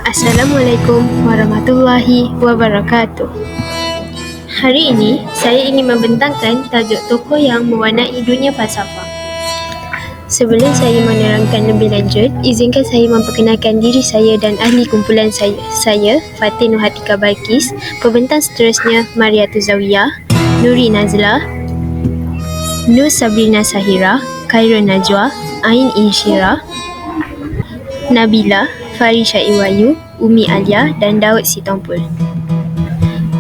Assalamualaikum warahmatullahi wabarakatuh. Hari ini, saya ingin membentangkan tajuk tokoh yang mewarnai dunia falsafah. Sebelum saya menerangkan lebih lanjut, izinkan saya memperkenalkan diri saya dan ahli kumpulan saya. Saya, Fatin Nuhatika Balkis, pembentang seterusnya Mariatul Zawiyah, Nuri Nazlah, Nur Sabrina Sahira, Khairul Najwa, Ain Insyirah, Nabila, Farisha Iwayu, Umi Alia dan Daud Sitompul.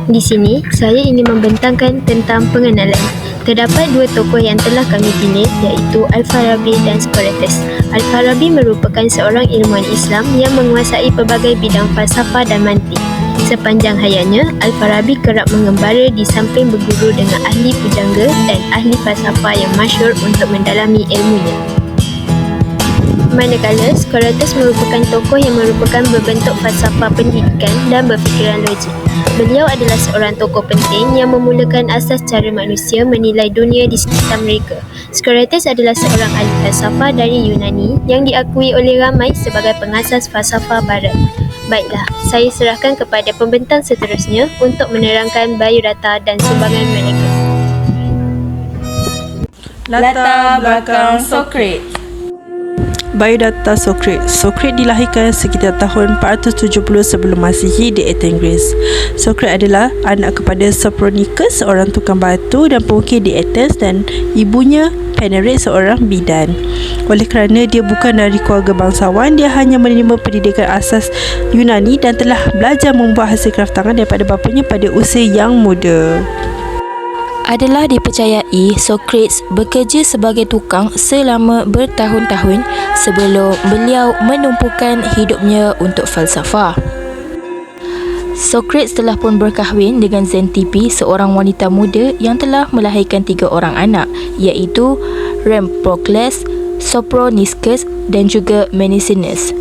Di sini, saya ingin membentangkan tentang pengenalan. Terdapat dua tokoh yang telah kami pilih, iaitu Al-Farabi dan Socrates. Al-Farabi merupakan seorang ilmuwan Islam yang menguasai pelbagai bidang falsafah dan mantik. Sepanjang hayatnya, Al-Farabi kerap mengembara di samping berguru dengan ahli pujangga dan ahli falsafah yang masyhur untuk mendalami ilmunya. Manakala Socrates merupakan tokoh yang merupakan berbentuk falsafah pendidikan dan berfikiran logik. Beliau adalah seorang tokoh penting yang memulakan asas cara manusia menilai dunia di sekitar mereka. Socrates adalah seorang ahli falsafah dari Yunani yang diakui oleh ramai sebagai pengasas falsafah barat. Baiklah, saya serahkan kepada pembentang seterusnya untuk menerangkan biodata dan sumbangan mereka. Latar belakang Socrates. Biodata Socrates. Socrates dilahirkan sekitar tahun 470 sebelum Masihi di Athens, Greece. Socrates adalah anak kepada Sophronicus, seorang tukang batu dan pengukir di Athens, dan ibunya Penelope, seorang bidan. Oleh kerana dia bukan dari keluarga bangsawan, dia hanya menerima pendidikan asas Yunani dan telah belajar membuat hasil kraftangan daripada bapanya pada usia yang muda. Adalah dipercayai Socrates bekerja sebagai tukang selama bertahun-tahun sebelum beliau menumpukan hidupnya untuk falsafah. Socrates telah pun berkahwin dengan Xanthippe, seorang wanita muda yang telah melahirkan 3 orang anak, iaitu Rempocles, Sophroniscus dan juga Menexenus.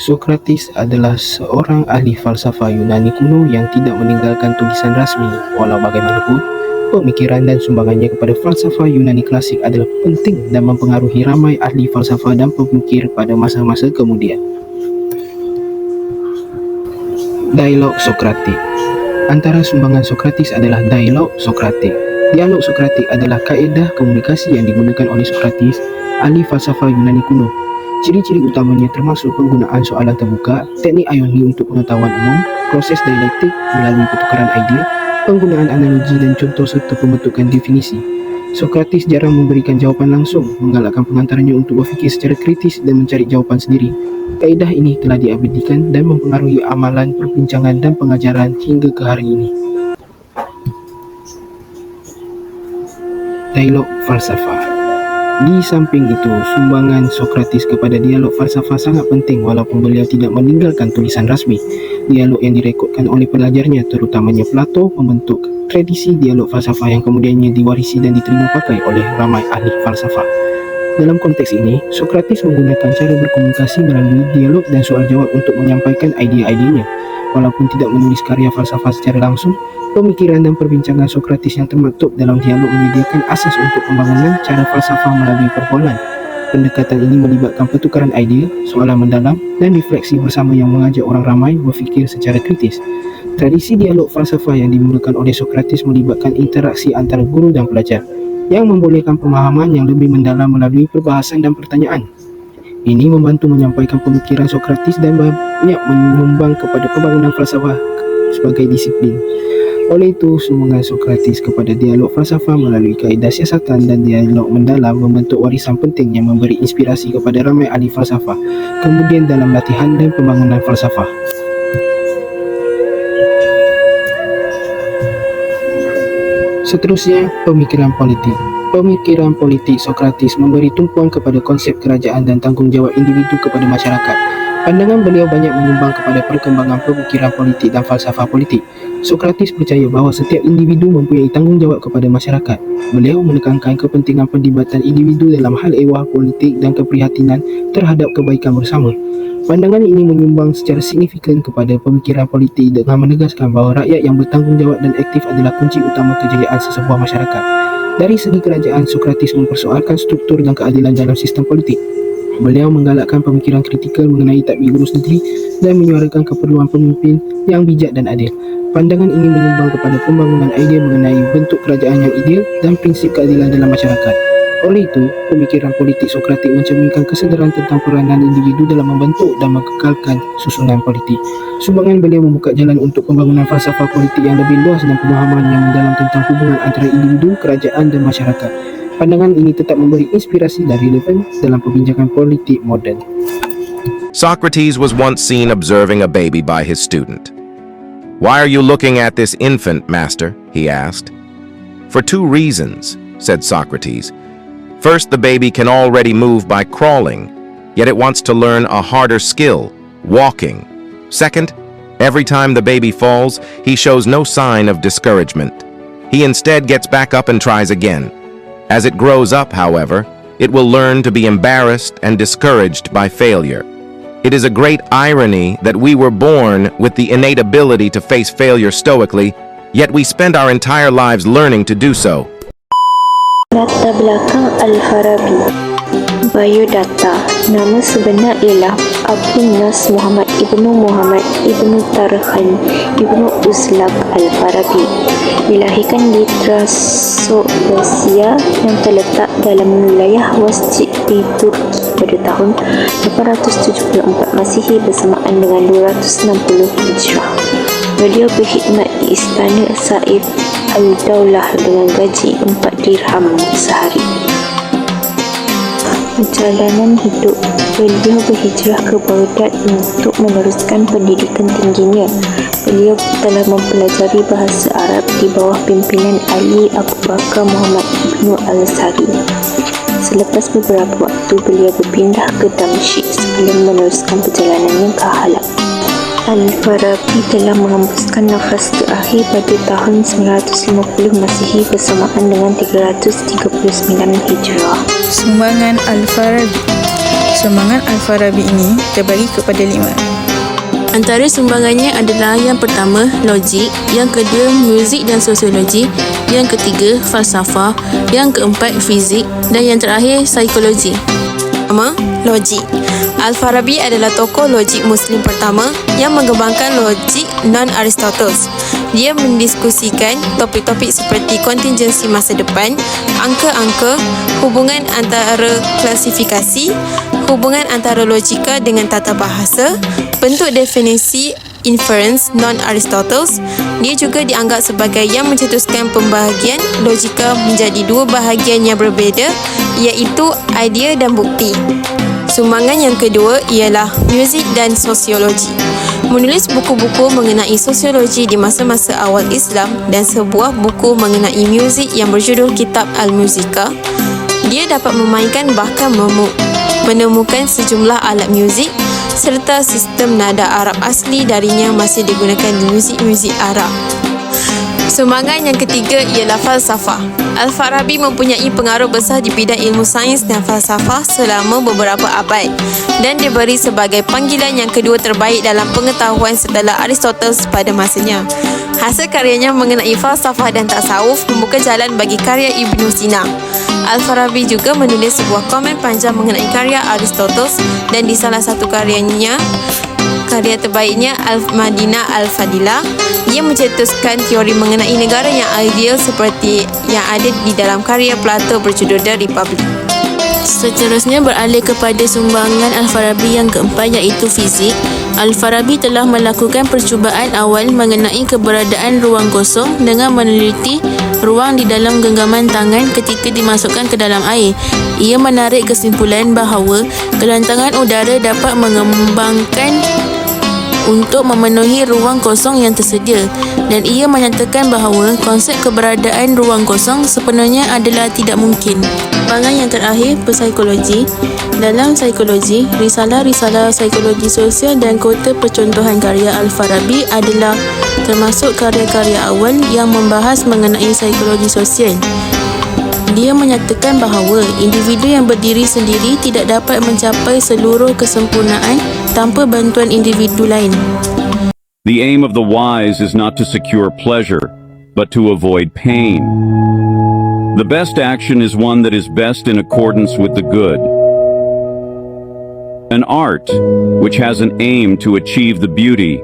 Socrates adalah seorang ahli falsafah Yunani kuno yang tidak meninggalkan tulisan rasmi. Walau bagaimanapun, pemikiran dan sumbangannya kepada falsafah Yunani klasik adalah penting dan mempengaruhi ramai ahli falsafah dan pemikir pada masa-masa kemudian. Dialog Sokratik. Antara sumbangan Socrates adalah dialog Sokratik. Dialog Sokratik adalah kaedah komunikasi yang digunakan oleh Socrates, ahli falsafah Yunani kuno. Ciri-ciri utamanya termasuk penggunaan soalan terbuka, teknik ironi untuk pengetahuan umum, proses dialektik melalui pertukaran idea, penggunaan analogi dan contoh serta pembentukan definisi. Socrates jarang memberikan jawapan langsung, menggalakkan pengantaranya untuk berfikir secara kritis dan mencari jawapan sendiri. Kaedah ini telah diabadikan dan mempengaruhi amalan, perbincangan dan pengajaran hingga ke hari ini. Dialog falsafah. Di samping itu, sumbangan Socrates kepada dialog falsafah sangat penting walaupun beliau tidak meninggalkan tulisan rasmi. Dialog yang direkodkan oleh pelajarnya, terutamanya Plato, membentuk tradisi dialog falsafah yang kemudiannya diwarisi dan diterima pakai oleh ramai ahli falsafah. Dalam konteks ini, Socrates menggunakan cara berkomunikasi melalui dialog dan soal jawab untuk menyampaikan idea-idenya. Walaupun tidak menulis karya falsafah secara langsung, pemikiran dan perbincangan Socrates yang termaktub dalam dialog menyediakan asas untuk pembangunan cara falsafah melalui perbualan. Pendekatan ini melibatkan pertukaran idea, soalan mendalam dan refleksi bersama yang mengajak orang ramai berfikir secara kritis. Tradisi dialog falsafah yang dimulakan oleh Socrates melibatkan interaksi antara guru dan pelajar, yang membolehkan pemahaman yang lebih mendalam melalui perbahasan dan pertanyaan. Ini membantu menyampaikan pemikiran Socrates dan banyak menyumbang kepada pembangunan falsafah sebagai disiplin. Oleh itu, sumbangan Socrates kepada dialog falsafah melalui kaedah siasatan dan dialog mendalam membentuk warisan penting yang memberi inspirasi kepada ramai ahli falsafah kemudian dalam latihan dan pembangunan falsafah. Seterusnya, pemikiran politik. Pemikiran politik Socrates memberi tumpuan kepada konsep kerajaan dan tanggungjawab individu kepada masyarakat. Pandangan beliau banyak menyumbang kepada perkembangan pemikiran politik dan falsafah politik. Socrates percaya bahawa setiap individu mempunyai tanggungjawab kepada masyarakat. Beliau menekankan kepentingan penlibatan individu dalam hal ehwal politik dan keprihatinan terhadap kebaikan bersama. Pandangan ini menyumbang secara signifikan kepada pemikiran politik dengan menegaskan bahawa rakyat yang bertanggungjawab dan aktif adalah kunci utama kejayaan sesebuah masyarakat. Dari segi kerajaan, Socrates mempersoalkan struktur dan keadilan dalam sistem politik. Beliau menggalakkan pemikiran kritikal mengenai tatbik guru sendiri dan menyuarakan keperluan pemimpin yang bijak dan adil. Pandangan ini menyumbang kepada pembangunan idea mengenai bentuk kerajaan yang ideal dan prinsip keadilan dalam masyarakat. Oleh itu, pemikiran politik Sokratik mencerminkan kesedaran tentang peranan individu dalam membentuk dan mengekalkan susunan politik. Sumbangan beliau membuka jalan untuk pembangunan falsafah politik yang lebih luas dan pemahaman yang mendalam tentang hubungan antara individu, kerajaan dan masyarakat. Pandangan ini tetap memberi inspirasi dan relevan dalam perbincangan politik moden. Socrates was once seen observing a baby by his student. "Why are you looking at this infant, master?" he asked. "For 2 reasons," said Socrates. "First, the baby can already move by crawling, yet it wants to learn a harder skill, walking. Second, every time the baby falls, he shows no sign of discouragement. He instead gets back up and tries again. As it grows up, however, it will learn to be embarrassed and discouraged by failure. It is a great irony that we were born with the innate ability to face failure stoically, yet we spend our entire lives learning to do so." Latar belakang Al-Farabi. Biodata. Nama sebenar ialah Abu Nas Muhammad Ibnu Tarkhan Ibnu Uzlaq Al-Farabi. Dilahirkan di Trasobesia yang terletak dalam wilayah Wasjid di Turki pada tahun 874 Masihi bersamaan dengan 260 Hijrah. Beliau berkhidmat di Istana Saif Al-Daulah dengan gaji 4 dirham sehari. Perjalanan hidup. Beliau berhijrah ke Baghdad untuk meneruskan pendidikan tingginya. Beliau telah mempelajari bahasa Arab di bawah pimpinan Ali Abu Bakar Muhammad Ibnu Al-Sari. Selepas beberapa waktu, beliau berpindah ke Damsyik sebelum meneruskan perjalanannya ke Halab. Al-Farabi telah menghembuskan nafas terakhir pada tahun 950 Masihi bersamaan dengan 339 Hijrah. Sumbangan Al-Farabi. Sumbangan Al-Farabi ini terbagi kepada 5. Antara sumbangannya adalah yang pertama, logik, yang kedua, muzik dan sosiologi, yang ketiga, falsafah, yang keempat, fizik dan yang terakhir, psikologi. Pertama, logik. Al-Farabi adalah tokoh logik Muslim pertama yang mengembangkan logik non-Aristoteles. Dia mendiskusikan topik-topik seperti kontingensi masa depan, angka-angka, hubungan antara klasifikasi, hubungan antara logika dengan tata bahasa, bentuk definisi inference non-Aristoteles. Dia juga dianggap sebagai yang mencetuskan pembahagian logika menjadi 2 bahagian yang berbeza, iaitu idea dan bukti. Sumbangan yang kedua ialah muzik dan sosiologi. Menulis buku-buku mengenai sosiologi di masa-masa awal Islam dan sebuah buku mengenai muzik yang berjudul Kitab Al-Muzika. Dia dapat memainkan bahkan menemukan sejumlah alat muzik serta sistem nada Arab asli darinya masih digunakan di muzik-muzik Arab. Sumbangan yang ketiga ialah falsafah. Al-Farabi mempunyai pengaruh besar di bidang ilmu sains dan falsafah selama beberapa abad dan diberi sebagai panggilan yang kedua terbaik dalam pengetahuan setelah Aristoteles pada masanya. Hasil karyanya mengenai falsafah dan tasawuf membuka jalan bagi karya Ibn Sina. Al-Farabi juga menulis sebuah komen panjang mengenai karya Aristoteles dan di salah satu karyanya, karya terbaiknya Al-Madinah Al-Fadilah, ia mencetuskan teori mengenai negara yang ideal seperti yang ada di dalam karya Plato berjudul The Republic. Seterusnya beralih kepada sumbangan Al-Farabi yang keempat, iaitu fizik. Al-Farabi telah melakukan percubaan awal mengenai keberadaan ruang kosong dengan meneliti ruang di dalam genggaman tangan ketika dimasukkan ke dalam air. Ia menarik kesimpulan bahawa kelantangan udara dapat mengembangkan untuk memenuhi ruang kosong yang tersedia, dan ia menyatakan bahawa konsep keberadaan ruang kosong sepenuhnya adalah tidak mungkin. Sumbangan yang terakhir, psikologi. Dalam psikologi, risalah-risalah psikologi sosial dan kota percontohan karya Al-Farabi adalah termasuk karya-karya awal yang membahas mengenai psikologi sosial. Dia menyatakan bahawa individu yang berdiri sendiri tidak dapat mencapai seluruh kesempurnaan tanpa bantuan individu lain. The aim of the wise is not to secure pleasure, but to avoid pain. The best action is one that is best in accordance with the good. An art, which has an aim to achieve the beauty,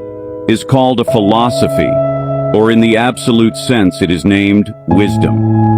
is called a philosophy, or in the absolute sense it is named wisdom.